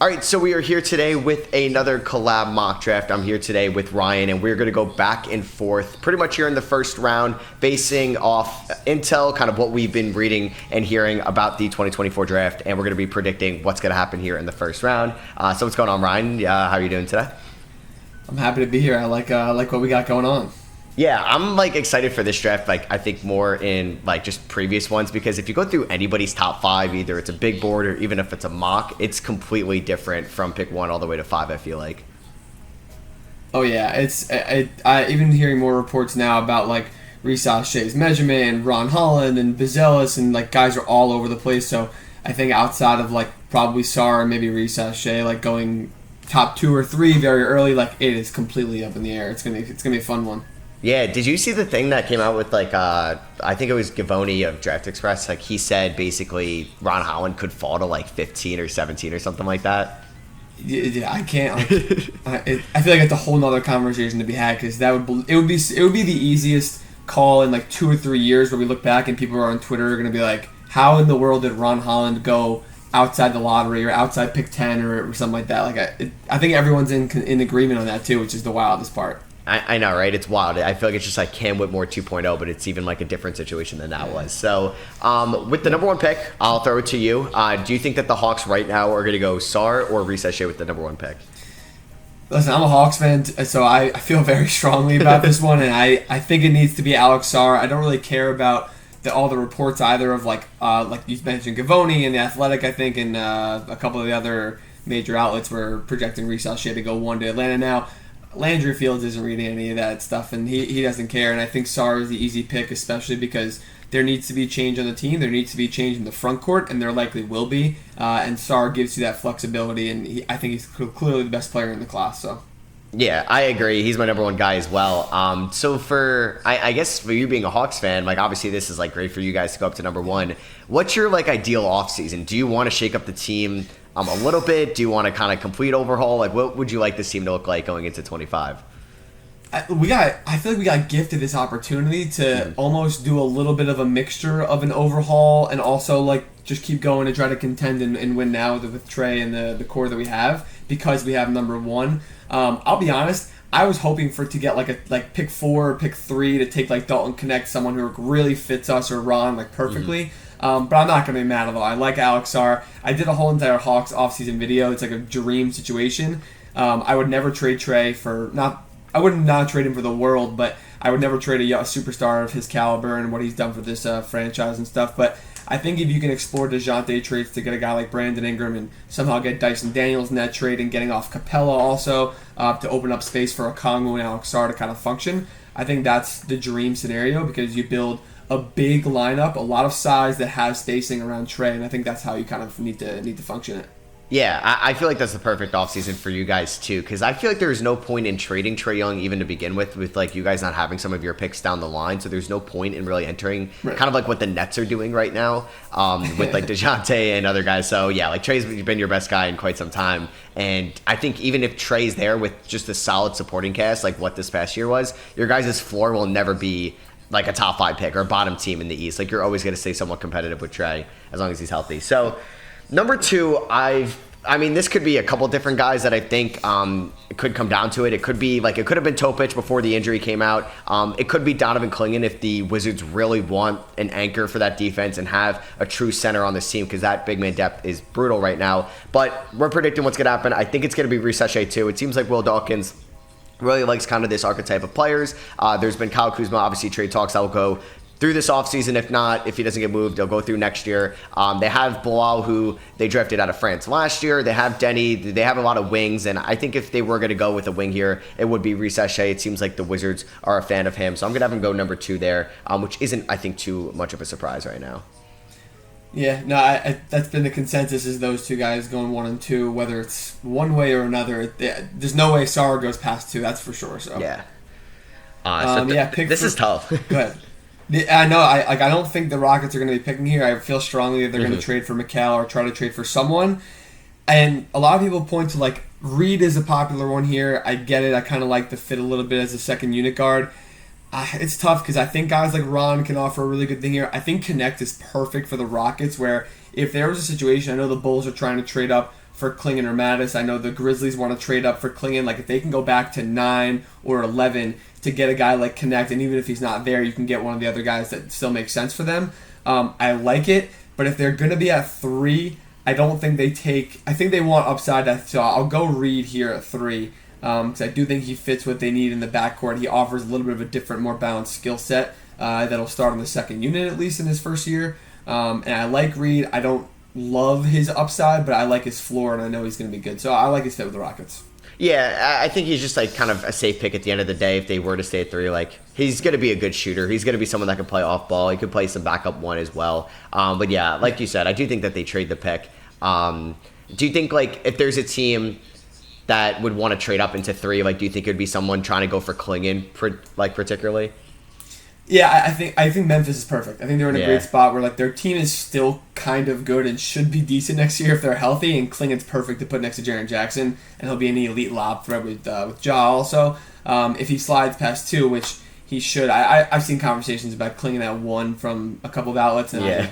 All right, so we are here today with another collab mock draft. I'm here today with Ryan, and we're going to go back and forth pretty much here in the first round, basing off intel, kind of what we've been reading and hearing about the 2024 draft, and we're going to be predicting what's going to happen here in the first round. So what's going on, Ryan? How are you doing today? I'm happy to be here. I like what we got going on. Yeah, I'm excited for this draft. I think more in just previous ones, because if you go through anybody's top 5, either it's a big board or even if it's a mock, it's completely different from pick 1 all the way to 5. I feel like. Oh yeah, I even hearing more reports now about Risa Shea's measurement and Ron Holland and Bizelis and guys are all over the place. So I think outside of probably Sar and maybe Risa Shea going top 2 or 3 very early, it is completely up in the air. It's gonna be a fun one. Yeah, did you see the thing that came out with I think it was Gavoni of Draft Express? He said basically Ron Holland could fall to 15 or 17 or something like that. Yeah, I can't. I feel it's a whole nother conversation to be had, because it would be the easiest call in 2 or 3 years where we look back and people are on Twitter are gonna be like, how in the world did Ron Holland go outside the lottery or outside pick 10 or something like that? I think everyone's in agreement on that too, which is the wildest part. I know, right? It's wild. I feel it's just Cam Whitmore 2.0, but it's even a different situation than that was. So, with the number 1 pick, I'll throw it to you. Do you think that the Hawks right now are going to go Sar or Risa Shea with the number 1 pick? Listen, I'm a Hawks fan, so I feel very strongly about this one, and I think it needs to be Alex Sar. I don't really care about all the reports either of like you mentioned Gavoni and The Athletic, I think, and a couple of the other major outlets were projecting Risa Shea to go 1 to Atlanta now. Landry Fields isn't reading any of that stuff, and he doesn't care. And I think Sar is the easy pick, especially because there needs to be change on the team. There needs to be change in the front court, and there likely will be. And Sar gives you that flexibility, and I think he's clearly the best player in the class. So. Yeah, I agree. He's my number 1 guy as well. So I guess for you being a Hawks fan, obviously this is great for you guys to go up to number 1. What's your ideal offseason? Do you want to shake up the team a little bit? Do you want to kind of complete overhaul? What would you like this team to look like going into 25? I feel we got gifted this opportunity to almost do a little bit of a mixture of an overhaul and also just keep going and try to contend and win now with Trey and the core that we have, because we have number 1. I'll be honest, I was hoping to get pick 4 or pick 3 to take Dalton Connect, someone who really fits us, or Ron perfectly. But I'm not going to be mad at all. I like Alex Sar. I did a whole entire Hawks offseason video. It's a dream situation. I would never trade Trey I would not trade him for the world, but I would never trade a superstar of his caliber and what he's done for this franchise and stuff. But I think if you can explore DeJounte trades to get a guy like Brandon Ingram and somehow get Dyson Daniels in that trade and getting off Capella also to open up space for Okongwu and Alex Sar to kind of function, I think that's the dream scenario, because you build a big lineup, a lot of size that has spacing around Trey, and I think that's how you kind of need to function it. Yeah, I feel that's the perfect offseason for you guys too, because I feel there's no point in trading Trae Young even to begin with you guys not having some of your picks down the line, so there's no point in really entering kind of what the Nets are doing right now with DeJounte and other guys. So yeah, Trae's been your best guy in quite some time, and I think even if Trae's there with just a solid supporting cast what this past year was, your guys' floor will never be a top 5 pick or a bottom team in the East. You're always going to stay somewhat competitive with Trae as long as he's healthy. So number 2, this could be a couple different guys that I think it could come down to it. It could be it could have been Topic before the injury came out. It could be Donovan Clingan if the Wizards really want an anchor for that defense and have a true center on this team, because that big man depth is brutal right now. But we're predicting what's going to happen. I think it's going to be Risa Shea too. It seems like Will Dawkins really likes kind of this archetype of players. There's been Kyle Kuzma, obviously trade talks that will go through this offseason. If he doesn't get moved, they'll go through next year. They have Bilal, who they drafted out of France last year. They have Denny. They have a lot of wings, and I think if they were going to go with a wing here, it would be Risa Shea. It seems like the Wizards are a fan of him, so I'm going to have him go number 2 there, which isn't, I think, too much of a surprise right now. Yeah, no, that's been the consensus, is those 2 guys going 1 and 2, whether it's one way or another. There's no way Sar goes past 2, that's for sure. So yeah, this is tough. Go ahead. I know. I don't think the Rockets are going to be picking here. I feel strongly that they're going to trade for Mikal or try to trade for someone. And a lot of people point to Reed is a popular one here. I get it. I kind of like the fit a little bit as a second unit guard. It's tough because I think guys like Ron can offer a really good thing here. I think Connect is perfect for the Rockets, where if there was a situation, I know the Bulls are trying to trade up for Klingon or Mattis. I know the Grizzlies want to trade up for Klingon. Like if they can go back to 9 or 11 to get a guy like Connect, and even if he's not there, you can get one of the other guys that still makes sense for them. I like it, but if they're going to be at 3, I don't think they take. I think they want upside. So I'll go Reed here at 3 because I do think he fits what they need in the backcourt. He offers a little bit of a different, more balanced skill set that'll start on the second unit at least in his first year. And I like Reed. I don't love his upside, but I like his floor, and I know he's going to be good. So I like his fit with the Rockets. Yeah, I think he's just like kind of a safe pick at the end of the day if they were to stay at 3. Like he's going to be a good shooter. He's going to be someone that can play off ball. He could play some backup 1 as well. But yeah, like you said, I do think that they trade the pick. Do you think like if there's a team that would want to trade up into 3, like do you think it would be someone trying to go for Klingon, like particularly? Yeah, I think Memphis is perfect. I think they're in a great spot where like their team is still kind of good and should be decent next year if they're healthy. And Klingon's perfect to put next to Jaren Jackson, and he'll be an elite lob threat with Ja also. If he slides past 2, which he should. I've seen conversations about Klingon at 1 from a couple of outlets, and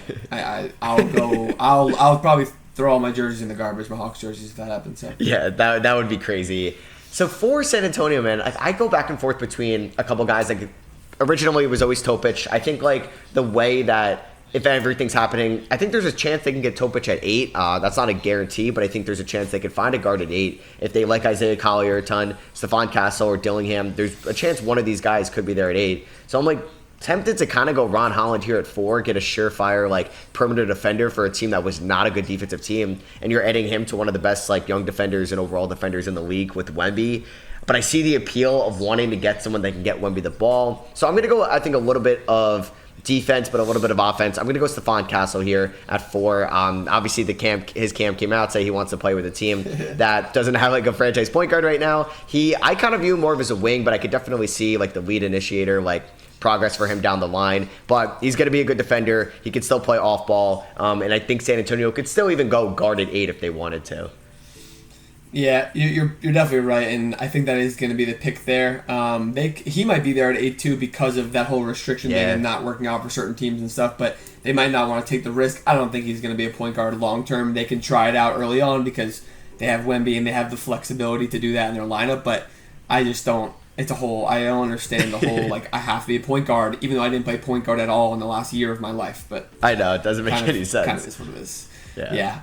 I'll probably throw all my jerseys in the garbage, my Hawks jerseys, if that happens. So. Yeah, that would be crazy. So for San Antonio, man, I go back and forth between a couple guys. Like originally, it was always Topic. I think like the way that if everything's happening, I think there's a chance they can get Topic at 8. That's not a guarantee, but I think there's a chance they could find a guard at 8 if they like Isaiah Collier a ton, Stephon Castle or Dillingham. There's a chance one of these guys could be there at 8. So I'm like tempted to kind of go Ron Holland here at 4, get a surefire like perimeter defender for a team that was not a good defensive team, and you're adding him to one of the best like young defenders and overall defenders in the league with Wemby. But I see the appeal of wanting to get someone that can get Wemby the ball. So I'm going to go, I think, a little bit of defense, but a little bit of offense. I'm going to go Stephon Castle here at 4. Obviously, his camp came out, say he wants to play with a team that doesn't have like a franchise point guard right now. I kind of view him more of as a wing, but I could definitely see like the lead initiator, like progress for him down the line. But he's going to be a good defender. He could still play off ball, and I think San Antonio could still even go guard at 8 if they wanted to. Yeah, you're definitely right, and I think that is going to be the pick there. He might be there at 8 too because of that whole restriction thing and not working out for certain teams and stuff. But they might not want to take the risk. I don't think he's going to be a point guard long term. They can try it out early on because they have Wemby and they have the flexibility to do that in their lineup. But I just don't. I don't understand the whole like I have to be a point guard, even though I didn't play point guard at all in the last year of my life. But I know it doesn't make any sense. Kind of is what it is. Yeah.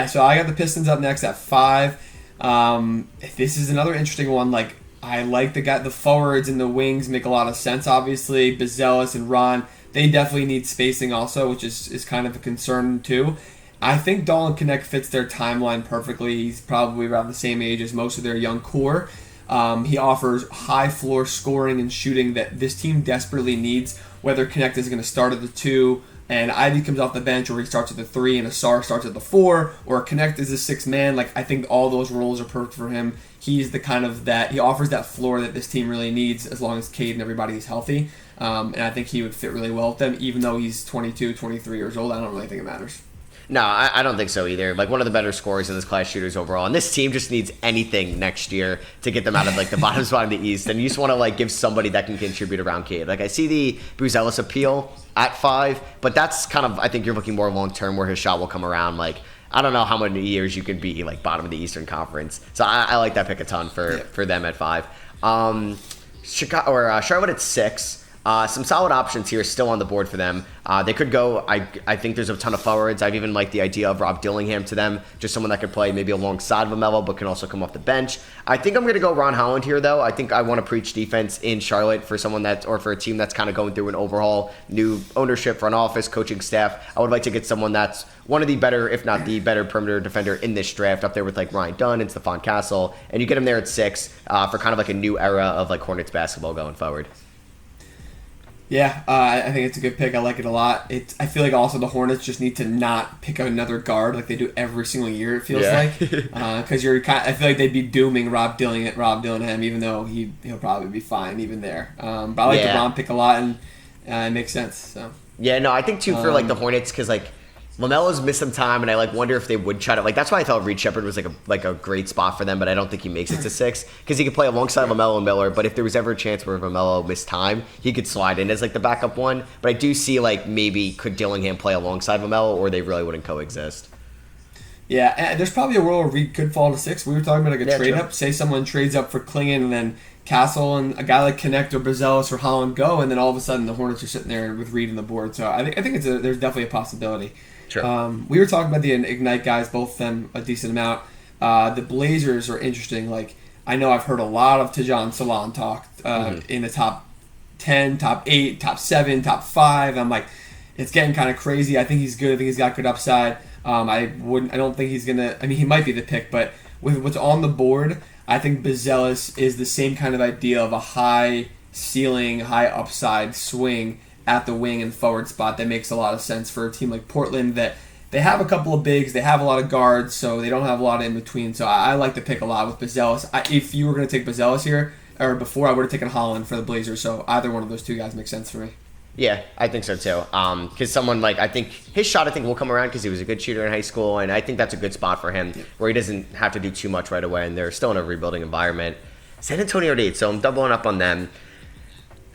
So I got the Pistons up next at 5. This is another interesting one. Like I like the forwards and the wings make a lot of sense. Obviously, Bezelis and Ron, they definitely need spacing also, which is kind of a concern too. I think Dolan Connect fits their timeline perfectly. He's probably around the same age as most of their young core. He offers high floor scoring and shooting that this team desperately needs. Whether Connect is going to start at the 2 and Ivy comes off the bench, or he starts at the 3 and Asar starts at the 4, or Connect is a 6 man. Like I think all those roles are perfect for him. He's the kind of he offers that floor that this team really needs as long as Cade and everybody is healthy. And I think he would fit really well with them, even though he's 22, 23 years old. I don't really think it matters. No, I don't think so either. Like one of the better scorers in this class, shooters overall, and this team just needs anything next year to get them out of like the bottom spot in the East. And you just want to like give somebody that can contribute around Cade. Like I see the Bezelis appeal at 5, but that's kind of I think you're looking more long term where his shot will come around. Like I don't know how many years you can be like bottom of the Eastern Conference. So I like that pick a ton for them at 5. Charlotte at 6. Some solid options here still on the board for them. They could go, I think there's a ton of forwards. I've even liked the idea of Rob Dillingham to them, just someone that could play maybe alongside LaMelo, but can also come off the bench. I think I'm going to go Ron Holland here, though. I think I want to preach defense in Charlotte for someone or for a team that's kind of going through an overhaul, new ownership, front office, coaching staff. I would like to get someone that's one of the better, if not the better perimeter defender in this draft, up there with like Ryan Dunn and Stephon Castle, and you get him there at 6 for kind of like a new era of like Hornets basketball going forward. Yeah, I think it's a good pick. I like it a lot. I feel like also the Hornets just need to not pick another guard like they do every single year. It feels like because I feel like they'd be dooming Rob Dillingham, even though he'll probably be fine even there. But I like the Ron pick a lot, and it makes sense. So yeah, no, I think too for like the Hornets because like LaMelo's missed some time, and I like wonder if they would try to like. That's why I thought Reed Shepherd was like a great spot for them, but I don't think he makes it to 6 because he could play alongside LaMelo and Miller. But if there was ever a chance where LaMelo missed time, he could slide in as like the backup one. But I do see like maybe could Dillingham play alongside LaMelo, or they really wouldn't coexist. Yeah, and there's probably a world where Reed could fall to 6. We were talking about like a trade true. up. Say someone trades up for Klingon and then Castle and a guy like Connect or Bazelis or Holland go, and then all of a sudden the Hornets are sitting there with Reed on the board. So I think there's definitely a possibility. Sure. We were talking about the Ignite guys, both of them a decent amount. The Blazers are interesting. Like I know I've heard a lot of Tajan Salan talk in the top 10, top 8, top 7, top 5. I'm like, it's getting kind of crazy. I think he's good. I think he's got good upside. I don't think he's gonna. I mean, he might be the pick, but with what's on the board, I think Bazelis is the same kind of idea of a high ceiling, high upside swing at the wing and forward spot that makes a lot of sense for a team like Portland that they have a couple of bigs, they have a lot of guards, so they don't have a lot of in between. So I like to pick a lot with Bazelis. If you were going to take Bazelis here or before, I would have taken Holland for the Blazers. So either one of those two guys makes sense for me. Yeah, I think so too. Because someone like I think his shot will come around because he was a good shooter in high school, and I think that's a good spot for him where he doesn't have to do too much right away, and they're still in a rebuilding environment. San Antonio at 8, so I'm doubling up on them.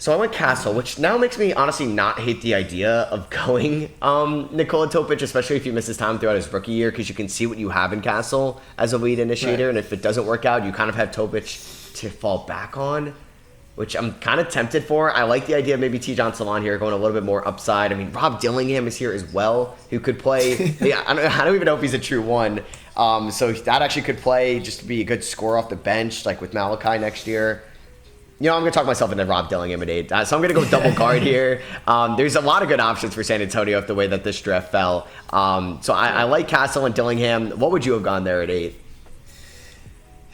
So I went Castle, which now makes me honestly not hate the idea of going Nikola Topic, especially if he misses time throughout his rookie year, because you can see what you have in Castle as a lead initiator, right. And if it doesn't work out, you kind of have Topic to fall back on, which I'm kind of tempted for. I like the idea of maybe Tajan Salan here going a little bit more upside. I mean, Rob Dillingham is here as well, who could play. I don't even know if he's a true one. So that actually could play just to be a good scorer off the bench, like with Malachi next year. I'm going to talk myself into Rob Dillingham at 8. So I'm going to go double guard here. There's a lot of good options for San Antonio with the way that this draft fell. So I like Castle and Dillingham. What would you have gone there at 8?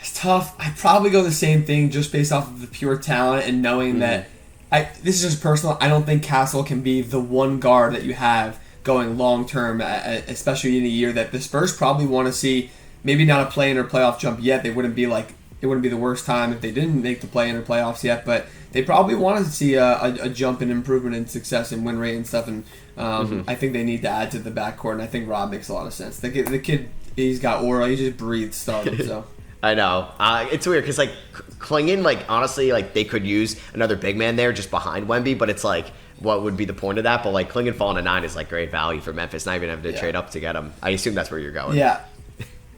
It's tough. I'd probably go the same thing just based off of the pure talent and knowing that this is just personal. I don't think Castle can be the one guard that you have going long term, especially in a year that the Spurs probably want to see. Maybe not a play-in or playoff jump yet. It wouldn't be the worst time if they didn't make the play-in or playoffs yet, but they probably want to see a jump in improvement and success in win rate and stuff. And I think they need to add to the backcourt. And I think Rob makes a lot of sense. The kid, he's got aura. He just breathes stardom. So. I know. It's weird because, Klingon, honestly, they could use another big man there just behind Wemby, but it's what would be the point of that? But, Klingon falling to 9 is, great value for Memphis, not even having to trade up to get him. I assume that's where you're going. Yeah.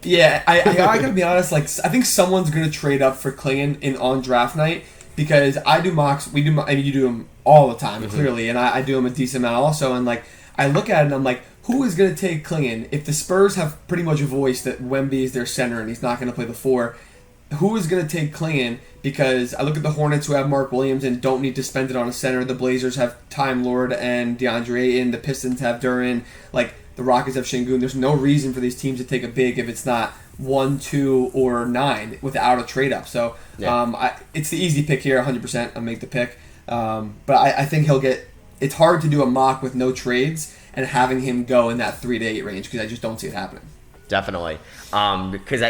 Yeah, I gotta be honest, I think someone's gonna trade up for Klingon on draft night because I do mocks, you do them all the time, clearly, and I do them a decent amount also, and, I look at it and I'm like, who is going to take Klingon? If the Spurs have pretty much voiced that Wemby is their center and he's not going to play the 4, who is going to take Klingon? Because I look at the Hornets who have Mark Williams and don't need to spend it on a center. The Blazers have Time Lord and DeAndre Ayton. The Pistons have Duran. The Rockets have Şengün. There's no reason for these teams to take a big if it's not 1, 2, or 9 without a trade-up. So it's the easy pick here, 100%. I'll make the pick. But I think he'll get... It's hard to do a mock with no trades and having him go in that 3 to 8 range because I just don't see it happening. Definitely. Because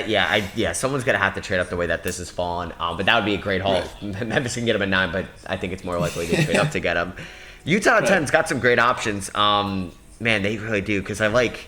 someone's going to have to trade up the way that this has fallen. But that would be a great haul. Right. Memphis can get him at 9, but I think it's more likely to trade up to get him. Utah at 10's got some great options. Man, they really do because I like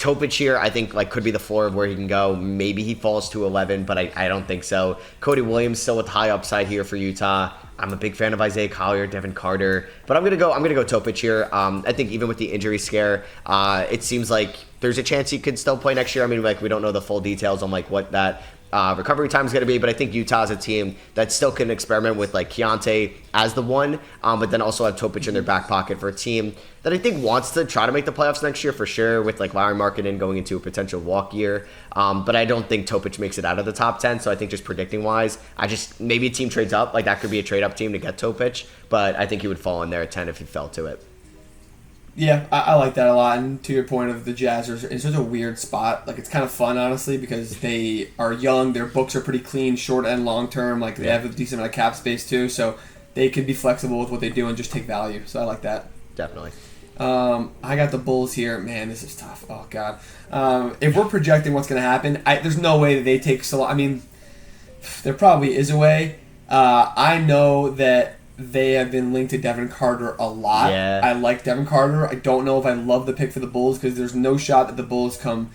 Topic here, I think could be the floor of where he can go. Maybe he falls to 11, but I don't think so. Cody Williams still with high upside here for Utah. I'm a big fan of Isaiah Collier, Devin Carter, but I'm gonna go Topic here. I think even with the injury scare, it seems like there's a chance he could still play next year. I mean, we don't know the full details on what that recovery time is going to be, but I think Utah's a team that still can experiment with Keontae as the 1, but then also have Topic in their back pocket for a team that I think wants to try to make the playoffs next year for sure, with Lauri Markkanen going into a potential walk year. But I don't think Topic makes it out of the top 10. So I think just predicting wise, maybe a team trades up, that could be a trade up team to get Topic, but I think he would fall in there at 10 if he fell to it. Yeah, I like that a lot. And to your point of the Jazz are in such a weird spot. It's kind of fun, honestly, because they are young. Their books are pretty clean, short and long term. They have a decent amount of cap space, too. So they can be flexible with what they do and just take value. So I like that. Definitely. I got the Bulls here. Man, this is tough. Oh, God. If we're projecting what's going to happen, there's no way that they take Salah. I mean, there probably is a way. I know that they have been linked to Devin Carter a lot. Yeah. I like Devin Carter. I don't know if I love the pick for the Bulls because there's no shot that the Bulls come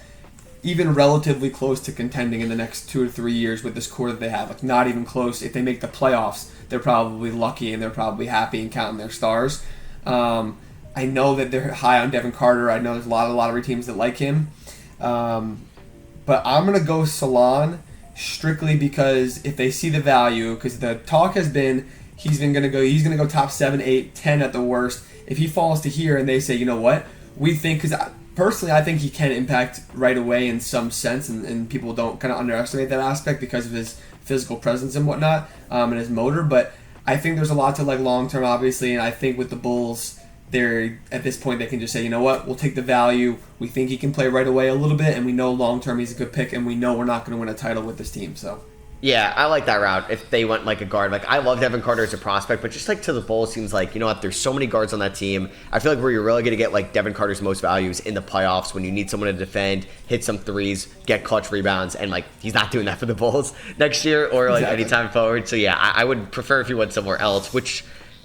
even relatively close to contending in the next 2 or 3 years with this core that they have. Not even close. If they make the playoffs, they're probably lucky and they're probably happy and counting their stars. I know that they're high on Devin Carter. I know there's a lot of lottery teams that like him. but I'm gonna go Salon strictly because if they see the value, because the talk has been he's gonna go top 7, 8, 10 at the worst. If he falls to here and they say, you know what, we think, because personally I think he can impact right away in some sense, and people don't kind of underestimate that aspect because of his physical presence and whatnot, and his motor. But I think there's a lot to like long term, obviously, and I think with the Bulls, they're at this point they can just say, you know what, we'll take the value. We think he can play right away a little bit, and we know long term he's a good pick, and we know we're not going to win a title with this team. So Yeah, I like that route. If they went like a guard, like I love Devin Carter as a prospect, but just like to the Bulls, seems like, you know what, there's so many guards on that team. I feel like where you're really going to get like Devin Carter's most values in the playoffs when you need someone to defend, hit some threes, get clutch rebounds, and like he's not doing that for the Bulls next year or like anytime forward. So yeah, I would prefer if he went somewhere else, which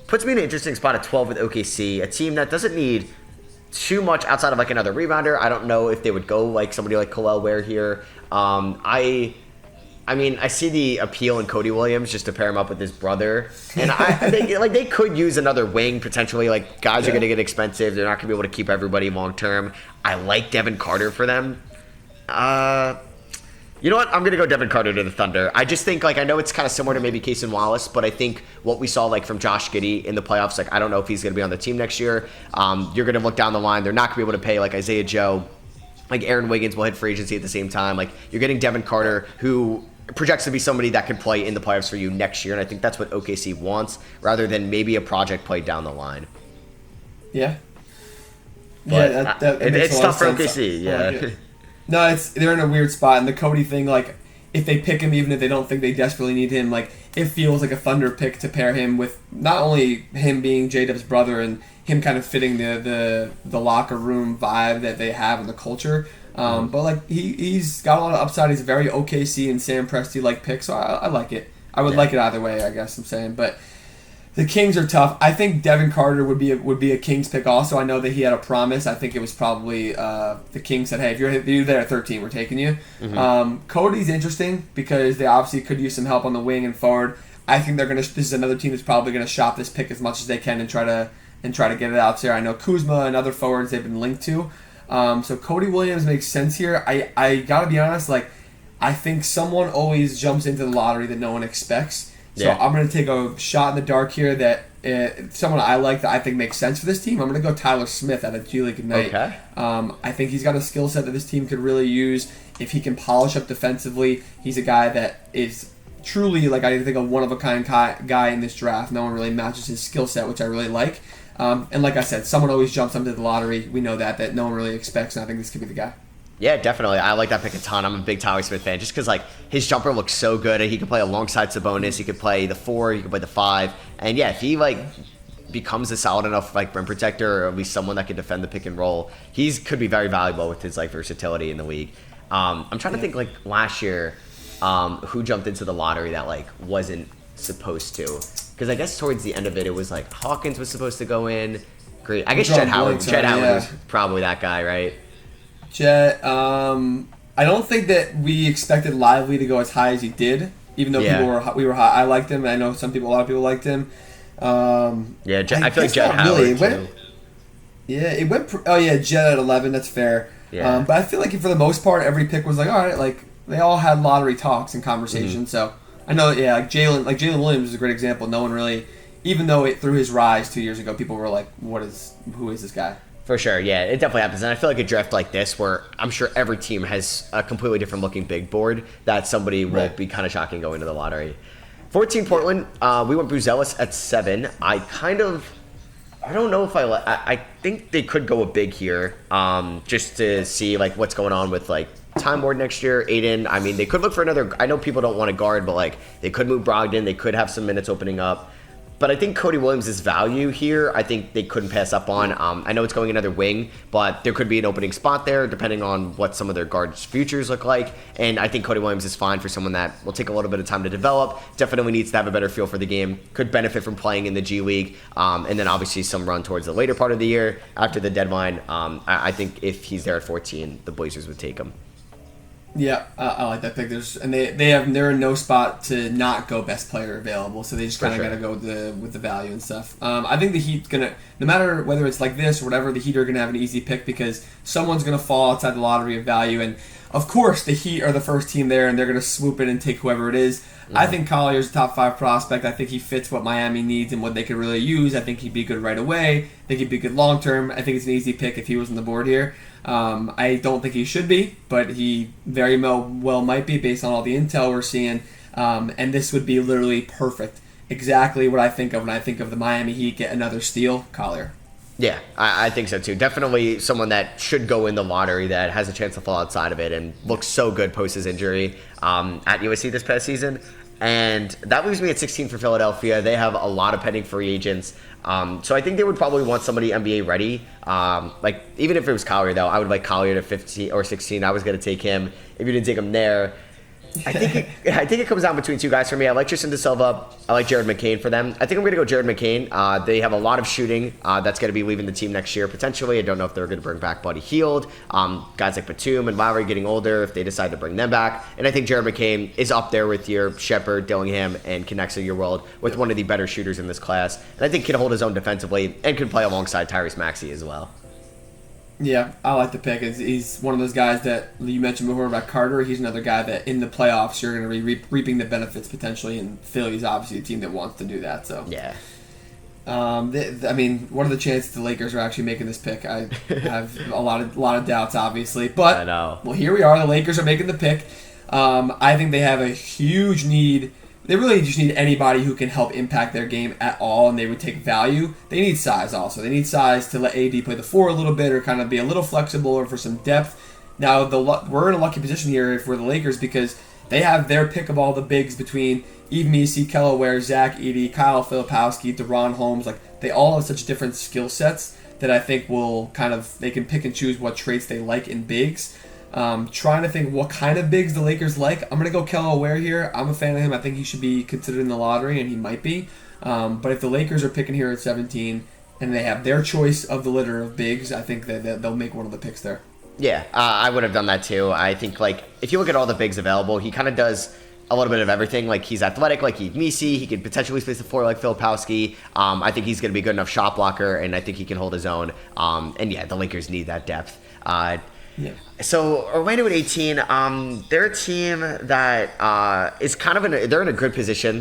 puts me in an interesting spot at 12 with OKC, a team that doesn't need too much outside of like another rebounder. I don't know if they would go like somebody like Khalil Ware here. I mean, I see the appeal in Cody Williams just to pair him up with his brother, and they could use another wing potentially. Like guys are going to get expensive; they're not going to be able to keep everybody long term. I like Devin Carter for them. You know what? I'm going to go Devin Carter to the Thunder. I just think like I know it's kind of similar to maybe Casey Wallace, but I think what we saw like from Josh Giddey in the playoffs, like I don't know if he's going to be on the team next year. You're going to look down the line; they're not going to be able to pay like Isaiah Joe, like Aaron Wiggins will hit free agency at the same time. Like you're getting Devin Carter, who projects to be somebody that can play in the playoffs for you next year, and I think that's what OKC wants, rather than maybe a project play down the line. Yeah. But that makes it's a lot tough for of sense. OKC, yeah. No, they're in a weird spot, and the Cody thing, like, if they pick him, even if they don't think they desperately need him, like, it feels like a Thunder pick to pair him with not only him being J-Dub's brother and him kind of fitting the locker room vibe that they have and the culture, but like he's got a lot of upside. He's a very OKC and Sam Presti like pick, so I like it. I would like it either way, I guess I'm saying. But the Kings are tough. I think Devin Carter would be a Kings pick also. I know that he had a promise. I think it was probably the Kings said, hey, if you're there at 13, we're taking you. Cody's interesting because they obviously could use some help on the wing and forward. I think this is another team that's probably gonna shop this pick as much as they can and try to get it out there. I know Kuzma and other forwards they've been linked to. So Cody Williams makes sense here. I gotta be honest, like I think someone always jumps into the lottery that no one expects. So I'm gonna take a shot in the dark here that someone I like that I think makes sense for this team. I'm gonna go Tyler Smith out of G League Ignite. Okay. I think he's got a skill set that this team could really use if he can polish up defensively. He's a guy that is truly like I think a one of a kind guy in this draft. No one really matches his skill set, which I really like. And like I said, someone always jumps into the lottery. We know that no one really expects, and I think this could be the guy. Yeah, definitely. I like that pick a ton. I'm a big Tyler Smith fan just because like his jumper looks so good. He could play alongside Sabonis. He could play the 4. He could play the 5. And yeah, if he like becomes a solid enough like rim protector or at least someone that can defend the pick and roll, could be very valuable with his like versatility in the league. I'm trying to think like last year who jumped into the lottery that like wasn't supposed to. Because I guess towards the end of it was like Hawkins was supposed to go in. Great. I guess Jett Howard. Jett Howard was probably that guy, right? Jett, I don't think that we expected Lively to go as high as he did, even though we were high. I liked him. I know a lot of people liked him. I feel like Jett Howard too. It went. Jett at 11. That's fair. Yeah. But I feel like for the most part, every pick was like, all right, like they all had lottery talks and conversations. So I know, like Jalen Williams is a great example. No one really, even though through his rise 2 years ago, people were like, who is this guy? For sure, yeah, it definitely happens. And I feel like a draft like this, where I'm sure every team has a completely different looking big board, that somebody will be kind of shocking going to the lottery. 14 Portland, we went Buzelis at 7. I don't know if I think they could go a big here, just to see like what's going on with like Time Lord next year. Aiden, I mean, they could look for another. I know people don't want to guard, but like they could move Brogdon. They could have some minutes opening up. But I think Cody Williams' value here, I think they couldn't pass up on. I know it's going another wing, but there could be an opening spot there depending on what some of their guards' futures look like. And I think Cody Williams is fine for someone that will take a little bit of time to develop, definitely needs to have a better feel for the game, could benefit from playing in the G League, and then obviously some run towards the later part of the year after the deadline. I think if he's there at 14, the Blazers would take him. Yeah, I like that pick. They're in no spot to not go best player available, so they just kind of got to go with the value and stuff. I think the Heat's gonna, no matter whether it's like this or whatever, the Heat are gonna have an easy pick because someone's gonna fall outside the lottery of value. And Of course, the Heat are the first team there, and they're going to swoop in and take whoever it is. I think Collier's a top 5 prospect. I think he fits what Miami needs and what they could really use. I think he'd be good right away. I think he'd be good long term. I think it's an easy pick if he was on the board here. I don't think he should be, but he very well might be based on all the intel we're seeing. And this would be literally perfect. Exactly what I think of when I think of the Miami Heat get another steal, Collier. Yeah, I think so too. Definitely someone that should go in the lottery that has a chance to fall outside of it and looks so good post his injury at USC this past season. And that leaves me at 16 for Philadelphia. They have a lot of pending free agents. So I think they would probably want somebody NBA ready. Like, even if it was Collier, though, I would like Collier to 15 or 16. I was going to take him. If you didn't take him there, I think it comes down between two guys for me. I like Tristan De Silva. I like Jared McCain for them. I think I'm going to go Jared McCain. They have a lot of shooting that's going to be leaving the team next year, potentially. I don't know if they're going to bring back Buddy Hield. Guys like Batum and Lowry getting older, if they decide to bring them back. And I think Jared McCain is up there with your Shepard, Dillingham, and Connexa of your world with one of the better shooters in this class. And I think can hold his own defensively and can play alongside Tyrese Maxey as well. Yeah, I like the pick. He's one of those guys that you mentioned before about Carter. He's another guy that in the playoffs you're going to be reaping the benefits potentially, and Philly's obviously a team that wants to do that. So yeah. I mean, what are the chances the Lakers are actually making this pick? I have a lot of doubts, obviously. But I know. Well, here we are. The Lakers are making the pick. I think they have a huge need. They really just need anybody who can help impact their game at all, and they would take value. They need size also. They need size to let AD play the 4 a little bit or kind of be a little flexible or for some depth. Now, we're in a lucky position here if we're the Lakers because they have their pick of all the bigs between Yves Missi, Kello Ware, Zach Edey, Kyle Filipowski, DeRon Holmes. Like, they all have such different skill sets that I think they can pick and choose what traits they like in bigs. Trying to think what kind of bigs the Lakers like. I'm going to go Kello Ware here. I'm a fan of him. I think he should be considered in the lottery, and he might be. But if the Lakers are picking here at 17 and they have their choice of the litter of bigs, I think that they'll make one of the picks there. Yeah, I would have done that too. I think, like, if you look at all the bigs available, he kind of does a little bit of everything. Like, he's athletic, like Yves Missi. He could potentially space the 4 like Filipowski. I think he's going to be a good enough shot blocker, and I think he can hold his own. And yeah, the Lakers need that depth. Yeah. So Orlando at 18, they're a team that is kind of they're in a good position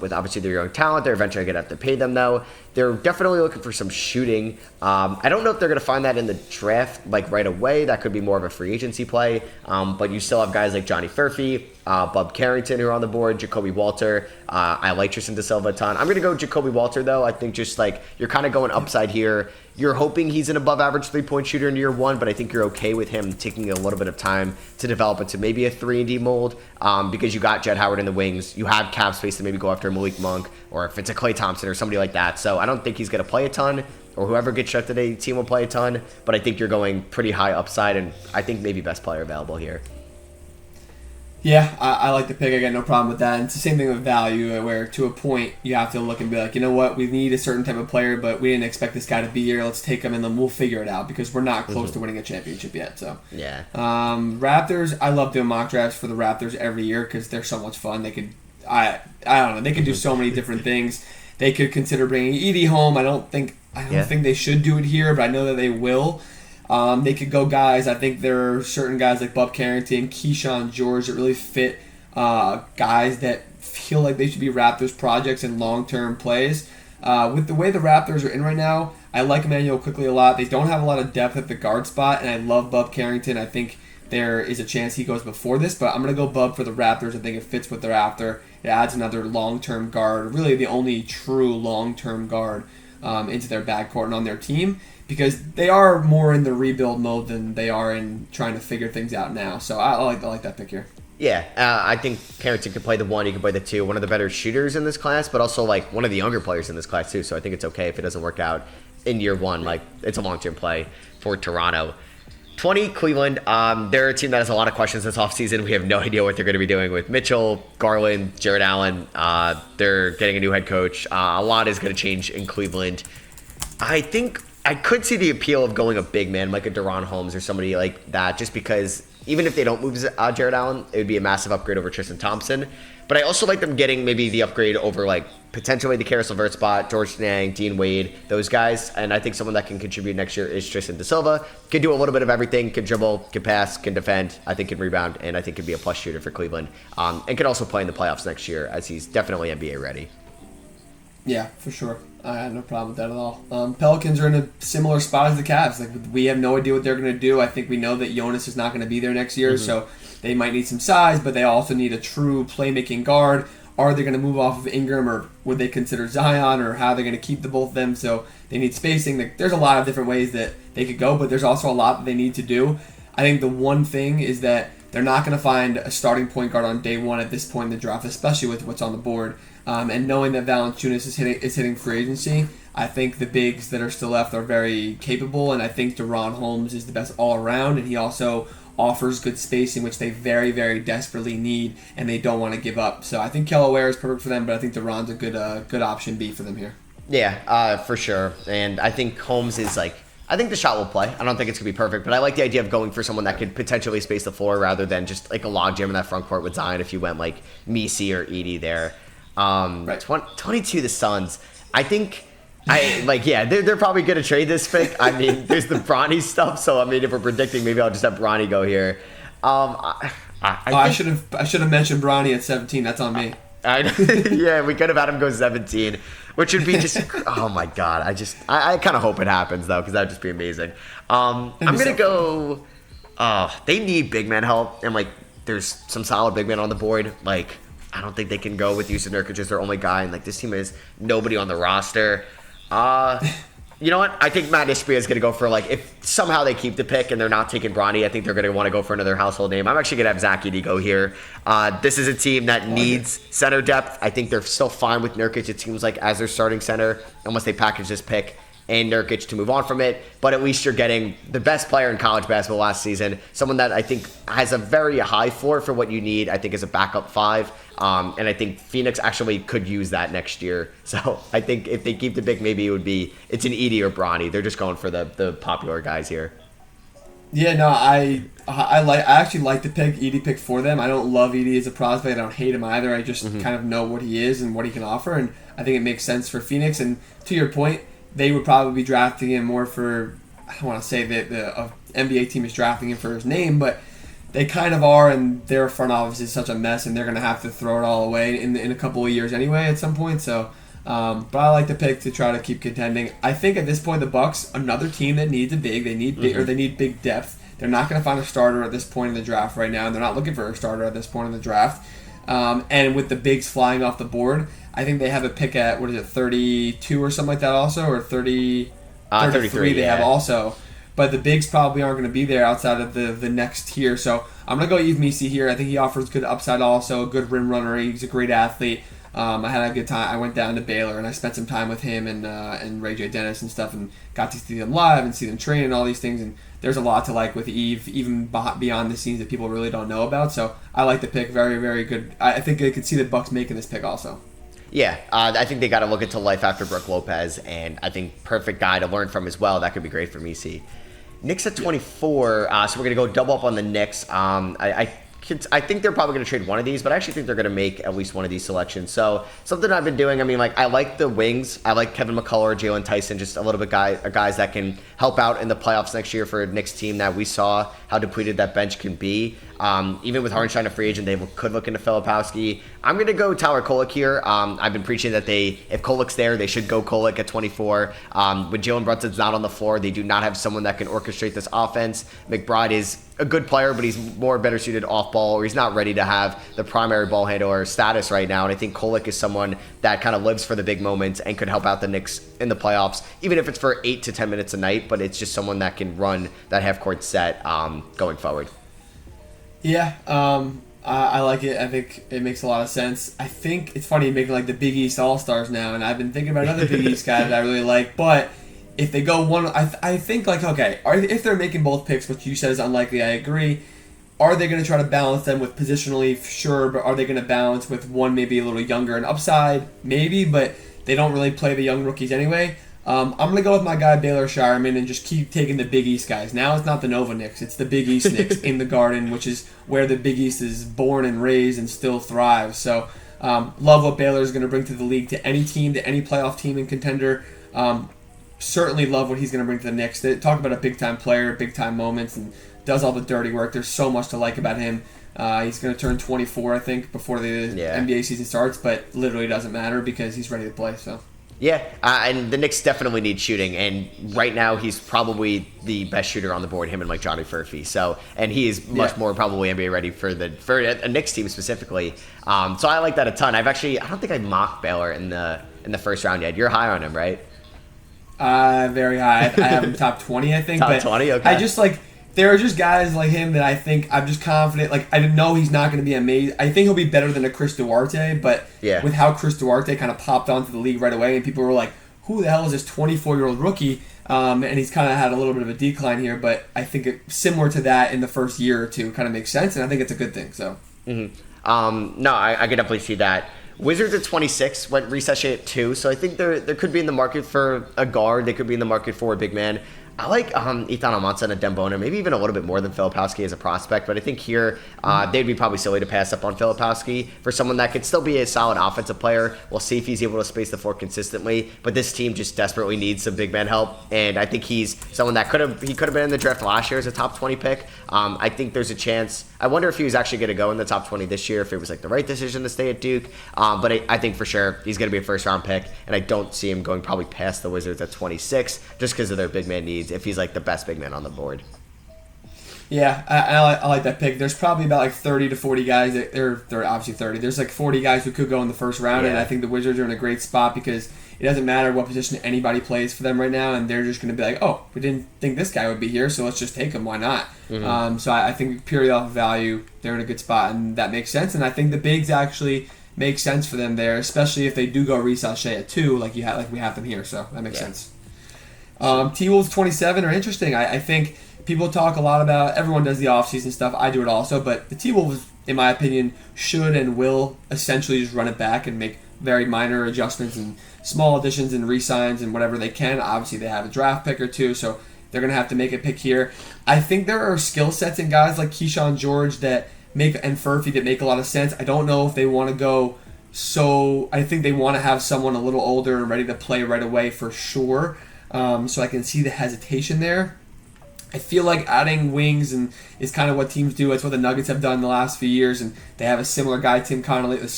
with obviously their young talent. They're eventually going to have to pay them though. They're definitely looking for some shooting. I don't know if they're going to find that in the draft like right away. That could be more of a free agency play. But you still have guys like Johnny Furphy, Bub Carrington who are on the board, Jacoby Walter. I like Tristan De Silva a ton. I'm going to go Jacoby Walter though. I think just like you're kind of going upside here. You're hoping he's an above-average three-point shooter in year one, but I think you're okay with him taking a little bit of time to develop into maybe a 3-and-D mold because you got Jed Howard in the wings. You have cap space to maybe go after Malik Monk or if it's a Klay Thompson or somebody like that. So I don't think he's going to play a ton or whoever gets drafted today, team will play a ton, but I think you're going pretty high upside and I think maybe best player available here. Yeah, I like the pick. I got no problem with that. And it's the same thing with value, where to a point you have to look and be like, you know what, we need a certain type of player, but we didn't expect this guy to be here. Let's take him and then we'll figure it out because we're not close to winning a championship yet. So yeah. Raptors, I love doing mock drafts for the Raptors every year because they're so much fun. They could, I don't know, they could do so many different things. They could consider bringing Edey home. I don't think they should do it here, but I know that they will. They could go guys. I think there are certain guys like Bub Carrington, Keyshawn George that really fit guys that feel like they should be Raptors projects and long-term plays. With the way the Raptors are in right now, I like Emmanuel Quickley a lot. They don't have a lot of depth at the guard spot, and I love Bub Carrington. I think there is a chance he goes before this, but I'm going to go Bub for the Raptors. I think it fits what they're after. It adds another long-term guard, really the only true long-term guard into their backcourt and on their team, because they are more in the rebuild mode than they are in trying to figure things out now. So I like that pick here. Yeah, I think Carrington can play the 1, he can play the 2, one of the better shooters in this class, but also like one of the younger players in this class too. So I think it's okay if it doesn't work out in year one. Like, it's a long-term play for Toronto. 20, Cleveland. They're a team that has a lot of questions this offseason. We have no idea what they're going to be doing with Mitchell, Garland, Jared Allen. They're getting a new head coach. A lot is going to change in Cleveland. I think I could see the appeal of going a big man like a Deron Holmes or somebody like that, just because even if they don't move Jared Allen, it would be a massive upgrade over Tristan Thompson. But I also like them getting maybe the upgrade over like potentially the Karis LeVert spot, George Niang, Dean Wade, those guys. And I think someone that can contribute next year is Tristan Da Silva. Can do a little bit of everything, can dribble, can pass, can defend, I think can rebound, and I think can be a plus shooter for Cleveland. And can also play in the playoffs next year, as he's definitely NBA ready. Yeah, for sure. I have no problem with that at all. Pelicans are in a similar spot as the Cavs. Like, we have no idea what they're going to do. I think we know that Jonas is not going to be there next year, so they might need some size, but they also need a true playmaking guard. Are they going to move off of Ingram, or would they consider Zion, or how they're going to keep the both of them? So they need spacing. Like, there's a lot of different ways that they could go, but there's also a lot that they need to do. I think the one thing is that they're not going to find a starting point guard on day one at this point in the draft, especially with what's on the board. And knowing that Valanciunas is hitting free agency, I think the bigs that are still left are very capable, and I think Deron Holmes is the best all around, and he also offers good spacing, which they very, very desperately need, and they don't want to give up. So I think Kelaware is perfect for them, but I think Deron's a good option B for them here. Yeah, for sure. And I think Holmes is like, I think the shot will play. I don't think it's going to be perfect, but I like the idea of going for someone that could potentially space the floor rather than just like a logjam in that front court with Zion if you went like Misi or Edie there. Right. 22 the Suns. I think they're probably going to trade this pick. I mean, there's the Bronny stuff, so I mean, if we're predicting, maybe I'll just have Bronny go here. I should have mentioned Bronny at 17. That's on me. Yeah, we could have had him go 17, which would be just oh my god. I kind of hope it happens though, because that would just be amazing. I'm gonna go. They need big man help, and like there's some solid big men on the board. Like I don't think they can go with Yusuf Nurkic as their only guy, and like this team is nobody on the roster. You know what? I think Matt Ishbia is going to go for, like, if somehow they keep the pick and they're not taking Bronny, I think they're going to want to go for another household name. I'm actually going to have Zach Edey go here. This is a team that needs center depth. I think they're still fine with Nurkic, it seems like, as their starting center, unless they package this pick and Nurkic to move on from it. But at least you're getting the best player in college basketball last season, someone that I think has a very high floor for what you need, I think, as a backup five. And I think Phoenix actually could use that next year. So I think if they keep the pick, maybe it's an Edey or Bronny. They're just going for the popular guys here. Yeah, no, I actually like the Edey pick for them. I don't love Edey as a prospect. I don't hate him either. I just kind of know what he is and what he can offer, and I think it makes sense for Phoenix. And to your point, they would probably be drafting him more for, I don't want to say that the NBA team is drafting him for his name, but they kind of are, and their front office is such a mess, and they're going to have to throw it all away in a couple of years anyway at some point. So, but I like the pick to try to keep contending. I think at this point the Bucks, another team that needs a big, they need big, or they need big depth. They're not going to find a starter at this point in the draft right now, and they're not looking for a starter at this point in the draft. And with the bigs flying off the board, I think they have a pick at 32 or something like that also, or 33 they have also. But the bigs probably aren't going to be there outside of the next tier. So I'm going to go Yves Misi here. I think he offers good upside also, a good rim runner. He's a great athlete. I had a good time. I went down to Baylor, and I spent some time with him and Ray J. Dennis and stuff, and got to see them live and see them train and all these things. And there's a lot to like with Yves, even beyond the scenes that people really don't know about. So I like the pick. Very, very good. I think they could see the Bucks making this pick also. Yeah, I think they got to look into life after Brook Lopez, and I think perfect guy to learn from as well. That could be great for Misi. Knicks at 24, so we're going to go double up on the Knicks. I think they're probably going to trade one of these, but I actually think they're going to make at least one of these selections. So something I've been doing, I mean, like I like the wings. I like Kevin McCullough, Jalen Tyson, just a little bit guys that can help out in the playoffs next year for a Knicks team that we saw how depleted that bench can be. Even with Hartenstein a free agent, they could look into Filipowski. I'm going to go Tyler Kolek here. I've been preaching that if Kolek's there, they should go Kolek at 24. When Jalen Brunson's not on the floor, they do not have someone that can orchestrate this offense. McBride is a good player, but he's better suited off ball, or he's not ready to have the primary ball handler status right now. And I think Kolek is someone that kind of lives for the big moments and could help out the Knicks in the playoffs, even if it's for 8 to 10 minutes a night. But it's just someone that can run that half court set going forward. Yeah, I like it. I think it makes a lot of sense. I think it's funny making like the Big East All-Stars now, and I've been thinking about another Big East guy that I really like, but if they go one, I think like, okay, if they're making both picks, which you said is unlikely, I agree, are they going to try to balance them with positionally? Sure, but are they going to balance with one maybe a little younger and upside? Maybe, but they don't really play the young rookies anyway. I'm going to go with my guy Baylor Shireman and just keep taking the Big East guys. Now it's not the Nova Knicks, it's the Big East Knicks in the Garden, which is where the Big East is born and raised and still thrives. So love what Baylor is going to bring to the league, to any team, to any playoff team and contender. Certainly love what he's going to bring to the Knicks. They talk about a big-time player, big-time moments, and does all the dirty work. There's so much to like about him. He's going to turn 24, I think, before the NBA season starts, but literally doesn't matter because he's ready to play. So. Yeah, and the Knicks definitely need shooting, and right now he's probably the best shooter on the board, him and like Johnny Furphy. So, and he is much more probably NBA ready for a Knicks team specifically. So I like that a ton. I don't think I mocked Baylor in the first round yet. You're high on him, right? Very high. I have him top 20, I think. Top 20, okay. I just there are just guys like him that I think I'm just confident. Like, I know he's not going to be amazing. I think he'll be better than a Chris Duarte, but with how Chris Duarte kind of popped onto the league right away, and people were like, who the hell is this 24-year-old rookie? And he's kind of had a little bit of a decline here, but I think similar to that in the first year or two kind of makes sense, and I think it's a good thing. So. Mm-hmm. No, I can definitely see that. Wizards at 26, went Risachet at 2, so I think there could be in the market for a guard. They could be in the market for a big man. I like Ethan Amonson and Dembona, maybe even a little bit more than Filipowski as a prospect, but I think here they'd be probably silly to pass up on Filipowski for someone that could still be a solid offensive player. We'll see if he's able to space the floor consistently, but this team just desperately needs some big man help, and I think he's someone that could have been in the draft last year as a top 20 pick. I think there's a chance. I wonder if he was actually going to go in the top 20 this year, if it was like the right decision to stay at Duke, but I think for sure he's going to be a first round pick, and I don't see him going probably past the Wizards at 26 just because of their big man needs, if he's like the best big man on the board. Yeah, I like that pick. There's probably about like 30 to 40 guys. They're obviously 30. There's like 40 guys who could go in the first round, and I think the Wizards are in a great spot because it doesn't matter what position anybody plays for them right now, and they're just going to be like, oh, we didn't think this guy would be here, so let's just take him. Why not? Mm-hmm. So I think purely off of value, they're in a good spot, and that makes sense. And I think the bigs actually make sense for them there, especially if they do go Risachet at 2, like we have them here. So that makes sense. T-Wolves 27 are interesting. I think people talk a lot about, everyone does the offseason stuff. I do it also, but the T-Wolves, in my opinion, should and will essentially just run it back and make very minor adjustments and small additions and re-signs and whatever they can. Obviously, they have a draft pick or two, so they're going to have to make a pick here. I think there are skill sets in guys like Keyshawn George and Furphy that make a lot of sense. I don't know if they want to go I think they want to have someone a little older and ready to play right away for sure. So I can see the hesitation there. I feel like adding wings is kind of what teams do. It's what the Nuggets have done the last few years, and they have a similar guy, Tim Connolly, the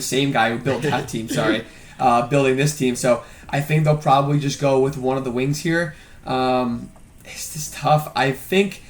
same guy who built that team, building this team. So I think they'll probably just go with one of the wings here. It's just tough. I like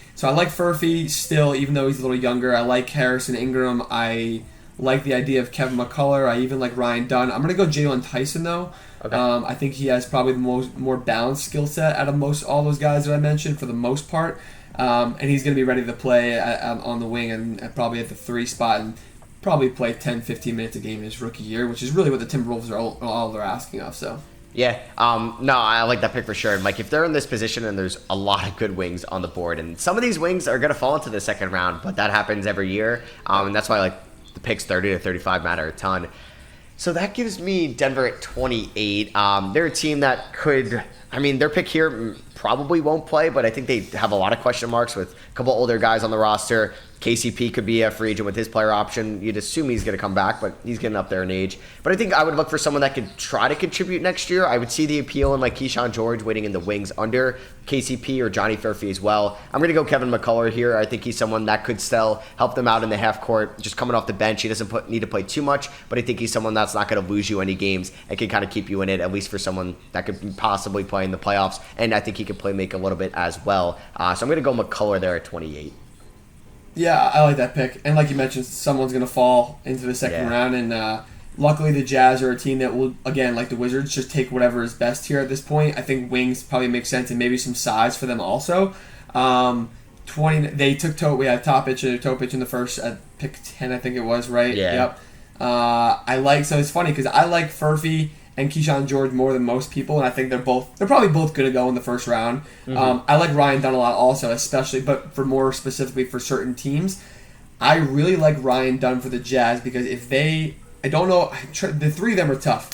Furphy still, even though he's a little younger. I like Harrison Ingram. I like the idea of Kevin McCullough. I even like Ryan Dunn. I'm going to go Jalen Tyson, though. Okay. I think he has probably the more balanced skill set out of all those guys that I mentioned for the most part. And he's going to be ready to play on the wing and probably at the 3 spot and probably play 10, 15 minutes a game in his rookie year, which is really what the Timberwolves are all they're asking of. So. Yeah, no, I like that pick for sure. And like, if they're in this position and there's a lot of good wings on the board, and some of these wings are going to fall into the second round, but that happens every year, and that's why like the picks 30 to 35 matter a ton. So that gives me Denver at 28. They're a team that their pick here probably won't play, but I think they have a lot of question marks with a couple older guys on the roster. KCP could be a free agent with his player option. You'd assume he's going to come back, but he's getting up there in age. But I think I would look for someone that could try to contribute next year. I would see the appeal in like Keyshawn George waiting in the wings under KCP or Johnny Furphy as well. I'm going to go Kevin McCullough here. I think he's someone that could still help them out in the half court, just coming off the bench. He doesn't need to play too much, but I think he's someone that's not going to lose you any games and can kind of keep you in it, at least for someone that could possibly play in the playoffs. And I think he could make a little bit as well. So I'm going to go McCullough there at 28. Yeah, I like that pick. And like you mentioned, someone's going to fall into the second round. And luckily the Jazz are a team that will, again, like the Wizards, just take whatever is best here at this point. I think wings probably make sense and maybe some size for them also. 20. They took we had Topic in the first at pick 10, I think it was, right? Yeah. Yep. So it's funny because I like Furphy and Keyshawn George more than most people, and I think they're probably both going to go in the first round. Mm-hmm. I like Ryan Dunn a lot also, especially, but for more specifically for certain teams. I really like Ryan Dunn for the Jazz because the 3 of them are tough.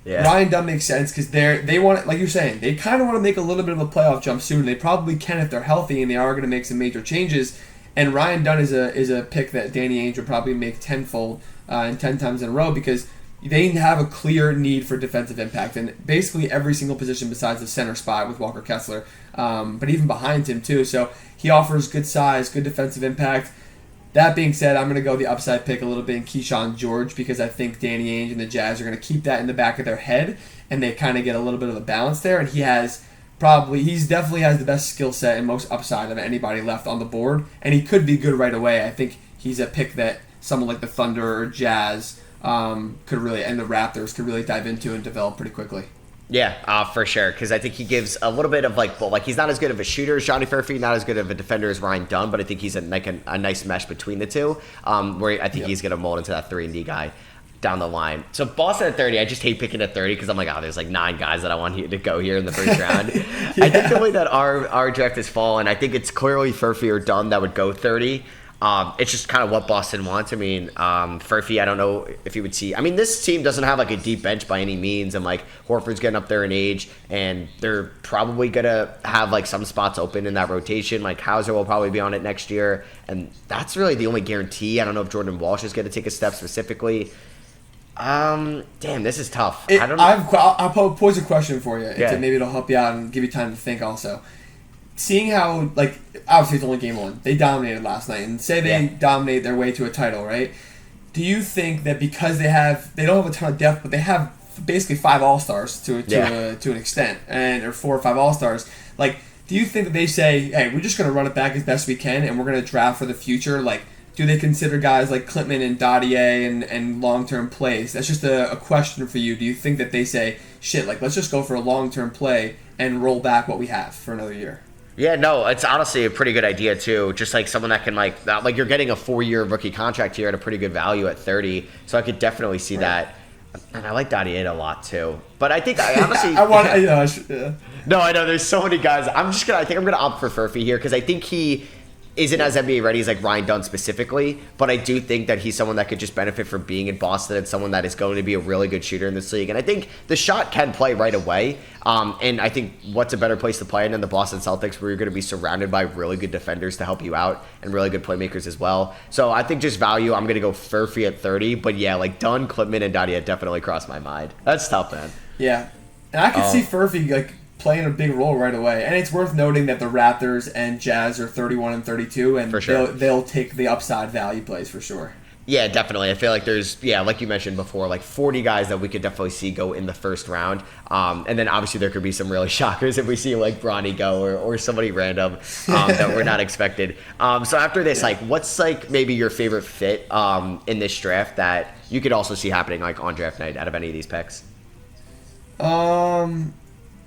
Yeah. Ryan Dunn makes sense because they want, like you're saying, they kind of want to make a little bit of a playoff jump soon. They probably can if they're healthy, and they are going to make some major changes. And Ryan Dunn is a pick that Danny Ainge would probably make tenfold and 10 times in a row because they have a clear need for defensive impact in basically every single position besides the center spot with Walker Kessler, but even behind him too. So he offers good size, good defensive impact. That being said, I'm going to go the upside pick a little bit in Keyshawn George because I think Danny Ainge and the Jazz are going to keep that in the back of their head, and they kind of get a little bit of a balance there. And he's definitely has the best skill set and most upside of anybody left on the board, and he could be good right away. I think he's a pick that someone like the Thunder or Jazz could really, and the Raptors could really dive into and develop pretty quickly. Yeah, for sure. Because I think he gives a little bit of he's not as good of a shooter as Johnny Furphy, not as good of a defender as Ryan Dunn, but I think he's a nice mesh between the two. Where I think he's going to mold into that 3-and-D guy down the line. So Boston at 30, I just hate picking at 30 because I'm like, there's like 9 guys that I want to go here in the first round. I think the way that our draft has fallen, I think it's clearly Furphy or Dunn that would go 30. It's just kind of what Boston wants. I mean, Furphy, I don't know if you would see. I mean, this team doesn't have like a deep bench by any means, and like Horford's getting up there in age, and they're probably gonna have like some spots open in that rotation. Like Hauser will probably be on it next year, and that's really the only guarantee. I don't know if Jordan Walsh is gonna take a step specifically. Damn, this is tough. I don't know. I'll pose a question for you. Yeah. Maybe it'll help you out and give you time to think also. Seeing how, like, obviously it's only game 1. They dominated last night, and say they dominate their way to a title, right? Do you think that because they don't have a ton of depth, but they have basically 5 All-Stars to an extent, or 4 or 5 All-Stars, like, do you think that they say, hey, we're just going to run it back as best we can, and we're going to draft for the future? Like, do they consider guys like Klintman and Dadier and long-term plays? That's just a question for you. Do you think that they say, shit, like, let's just go for a long-term play and roll back what we have for another year? Yeah, no, it's honestly a pretty good idea too. Just like someone that can like you're getting a 4-year rookie contract here at a pretty good value at 30. So I could definitely see that. And I like Dadier a lot too. But I think I honestly No, I know there's so many guys. I think I'm gonna opt for Furphy here because I think he isn't as NBA ready as like Ryan Dunn specifically, but I do think that he's someone that could just benefit from being in Boston and someone that is going to be a really good shooter in this league. And I think the shot can play right away. And I think what's a better place to play in than the Boston Celtics, where you're going to be surrounded by really good defenders to help you out and really good playmakers as well. So I think just value, I'm going to go Furphy at 30. But yeah, like Dunn, Klintman, and Dadier definitely crossed my mind. That's tough, man. Yeah. And I could see Furphy like playing a big role right away. And it's worth noting that the Raptors and Jazz are 31 and 32, and they'll take the upside value plays for sure. Yeah, definitely. I feel like there's, like you mentioned before, like 40 guys that we could definitely see go in the first round. And then obviously there could be some really shockers if we see like Bronny go or somebody random that we're not expected. So after this, like what's like maybe your favorite fit in this draft that you could also see happening like on draft night out of any of these picks?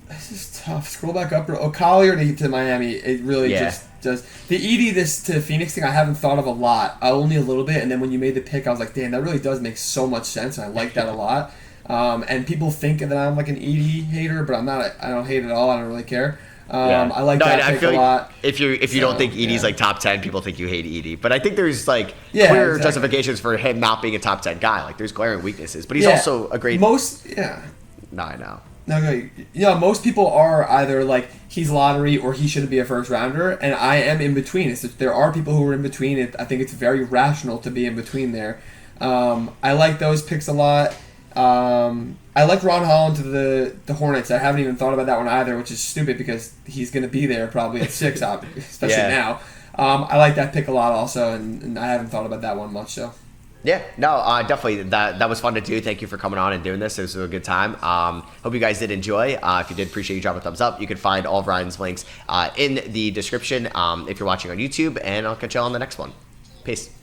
This is tough. Scroll back up. Collier to Miami. It really just does. The Edie to Phoenix thing I haven't thought of a lot. Only a little bit. And then when you made the pick, I was like, damn, that really does make so much sense. And I like that a lot. And people think that I'm like an Edie hater, but I'm not. I don't hate it at all. I don't really care. I like that pick a lot. If you don't think Edie's like top 10, people think you hate Edie. But I think there's like clear justifications for him not being a top 10 guy. Like there's glaring weaknesses, but he's also a great. No, I know. No, most people are either like he's lottery or he shouldn't be a first rounder, and I am in between. There are people who are in between. I think it's very rational to be in between there. I like those picks a lot. I like Ron Holland to the Hornets. I haven't even thought about that one either, which is stupid because he's going to be there probably at 6, especially now. I like that pick a lot also, and I haven't thought about that one much. So. Yeah, no, definitely. That was fun to do. Thank you for coming on and doing this. It was a good time. Hope you guys did enjoy. If you did, appreciate you dropping a thumbs up. You can find all of Ryan's links in the description if you're watching on YouTube, and I'll catch you all on the next one. Peace.